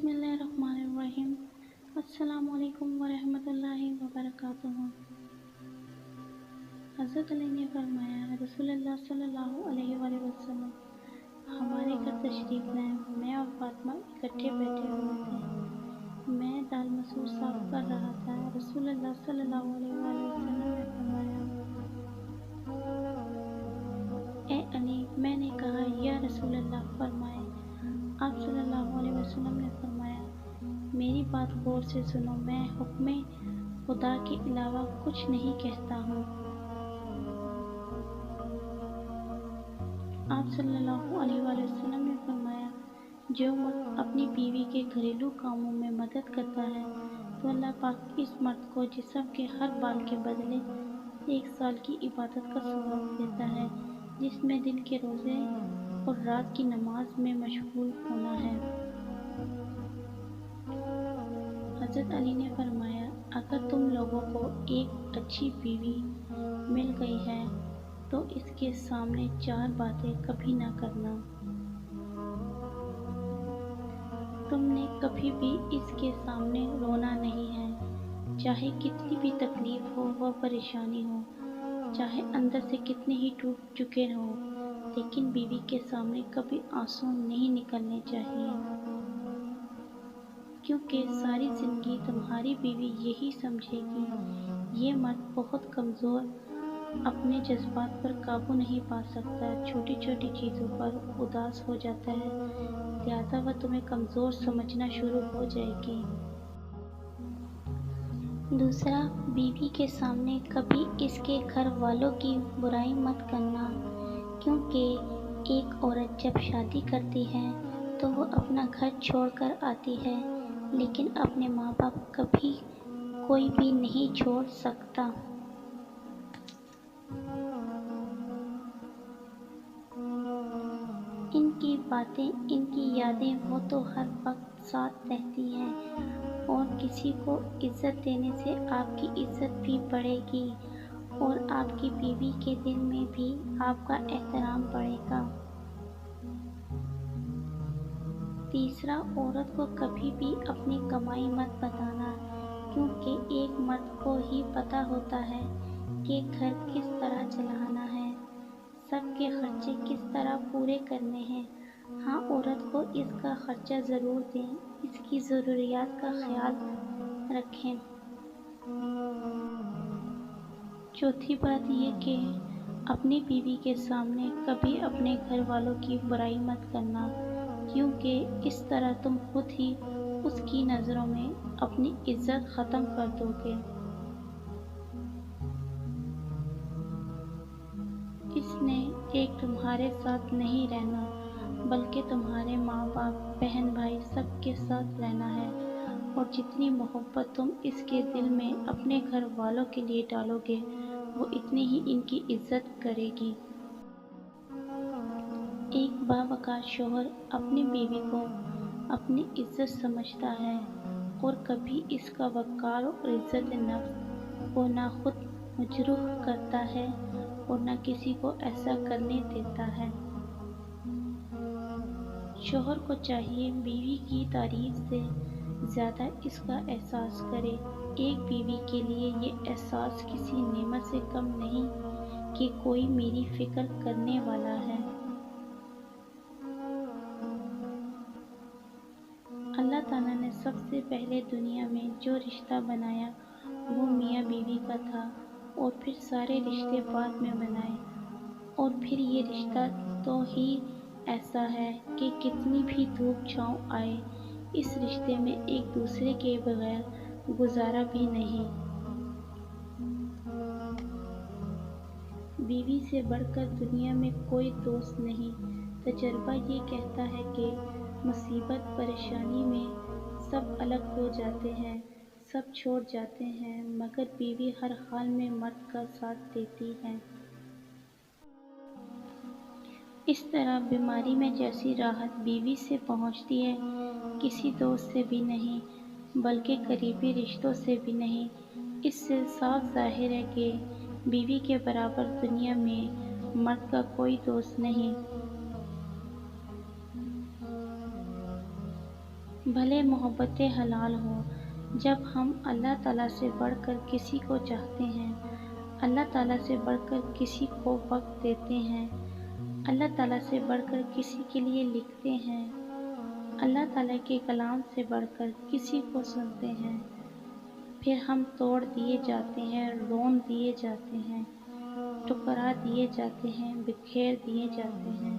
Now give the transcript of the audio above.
बिस्मिल्लाहिर्रहमानिर्रहीम। अस्सलामु अलैकुम वरहमतुल्लाहि वबरकातुहू। हज़रत अली ने फरमाया, रसूलुल्लाह सल्लल्लाहु अलैहि वसल्लम हमारे घर तशरीफ़ लाए। मैं और फातिमा इकट्ठे बैठे हुए थे। मैं दाल मसूर साफ़ कर रहा था। रसूलुल्लाह सल्लल्लाहु अलैहि वसल्लम ने फरमाया, ए अली। मैंने कहा, या रसूलल्लाह। फरमाए, आप सल्लल्लाहु अलैहि वसल्लम ने फरमाया, मेरी बात गौर से सुनो। मैं हुक्म खुदा के अलावा कुछ नहीं कहता हूँ। आप सल्लल्लाहु अलैहि वसल्लम ने फरमाया, जो मर्द अपनी बीवी के घरेलू कामों में मदद करता है तो अल्लाह पाक इस मर्द को जिस्म के हर बाल के बदले 1 साल की इबादत का सवाब देता है, जिसमें दिन के रोज़े और रात की नमाज में मशगूल होना है। हज़रत अली ने फरमाया, अगर तुम लोगों को एक अच्छी बीवी मिल गई है तो इसके सामने 4 बातें कभी ना करना। तुमने कभी भी इसके सामने रोना नहीं है, चाहे कितनी भी तकलीफ हो व परेशानी हो, चाहे अंदर से कितने ही टूट चुके हो, लेकिन बीवी के सामने कभी आंसू नहीं निकलने चाहिए, क्योंकि सारी ज़िंदगी तुम्हारी बीवी यही समझेगी, ये मर्द बहुत कमज़ोर, अपने जज्बात पर काबू नहीं पा सकता, छोटी छोटी चीज़ों पर उदास हो जाता है, लिहाजा वह तुम्हें कमज़ोर समझना शुरू हो जाएगी। दूसरा, बीवी के सामने कभी इसके घर वालों की बुराई मत करना, क्योंकि एक औरत जब शादी करती है तो वो अपना घर छोड़कर आती है, लेकिन अपने माँ बाप कभी कोई भी नहीं छोड़ सकता। इनकी बातें, इनकी यादें वो तो हर वक्त साथ रहती हैं, और किसी को इज्जत देने से आपकी इज्जत भी बढ़ेगी और आपकी बीवी के दिल में भी आपका एहतराम बढ़ेगा। तीसरा, औरत को कभी भी अपनी कमाई मत बताना, क्योंकि एक मर्द को ही पता होता है कि घर किस तरह चलाना है, सबके खर्चे किस तरह पूरे करने हैं। हाँ, औरत को इसका खर्चा ज़रूर दें, इसकी ज़रूरियात का ख्याल रखें। चौथी बात ये कि अपनी बीवी के सामने कभी अपने घर वालों की बुराई मत करना, क्योंकि इस तरह तुम खुद ही उसकी नज़रों में अपनी इज्जत ख़त्म कर दोगे। इसने एक तुम्हारे साथ नहीं रहना, बल्कि तुम्हारे माँ बाप, बहन भाई सबके साथ रहना है, और जितनी मोहब्बत तुम इसके दिल में अपने घर वालों के लिए डालोगे, वो इतनी ही इनकी इज्जत करेगी। एक बावक़ार शौहर अपनी बीवी को अपनी इज्जत समझता है और कभी इसका वक़ार और इज्जत नफ्स को ना खुद मजरूह करता है और ना किसी को ऐसा करने देता है। शौहर को चाहिए बीवी की तारीफ से ज़्यादा इसका एहसास करे। एक बीवी के लिए ये एहसास किसी नेमत से कम नहीं कि कोई मेरी फ़िक्र करने वाला है। अल्लाह ताला ने सबसे पहले दुनिया में जो रिश्ता बनाया वो मियाँ बीवी का था, और फिर सारे रिश्ते बाद में बनाए, और फिर ये रिश्ता तो ही ऐसा है कि कितनी भी धूप छाँव आए, इस रिश्ते में एक दूसरे के बगैर गुजारा भी नहीं। बीवी से बढ़कर दुनिया में कोई दोस्त नहीं। तजर्बा ये कहता है कि मुसीबत परेशानी में सब अलग हो जाते हैं, सब छोड़ जाते हैं, मगर बीवी हर हाल में मर्द का साथ देती है। इस तरह बीमारी में जैसी राहत बीवी से पहुंचती है, किसी दोस्त से भी नहीं, बल्कि करीबी रिश्तों से भी नहीं। इससे साफ जाहिर है कि बीवी के बराबर दुनिया में मर्द का कोई दोस्त नहीं। بھلے محبتیں حلال ہوں، جب ہم اللہ تعالیٰ سے بڑھ کر کسی کو چاہتے ہیں، اللہ تعالیٰ سے بڑھ کر کسی کو وقت دیتے ہیں، اللہ تعالیٰ سے بڑھ کر کسی کے لیے لکھتے ہیں، اللہ تعالیٰ کے کلام سے بڑھ کر کسی کو سنتے ہیں، پھر ہم توڑ دیے جاتے ہیں، رون دیے جاتے ہیں، ٹکرا دیے جاتے ہیں، بکھیر دیے جاتے ہیں۔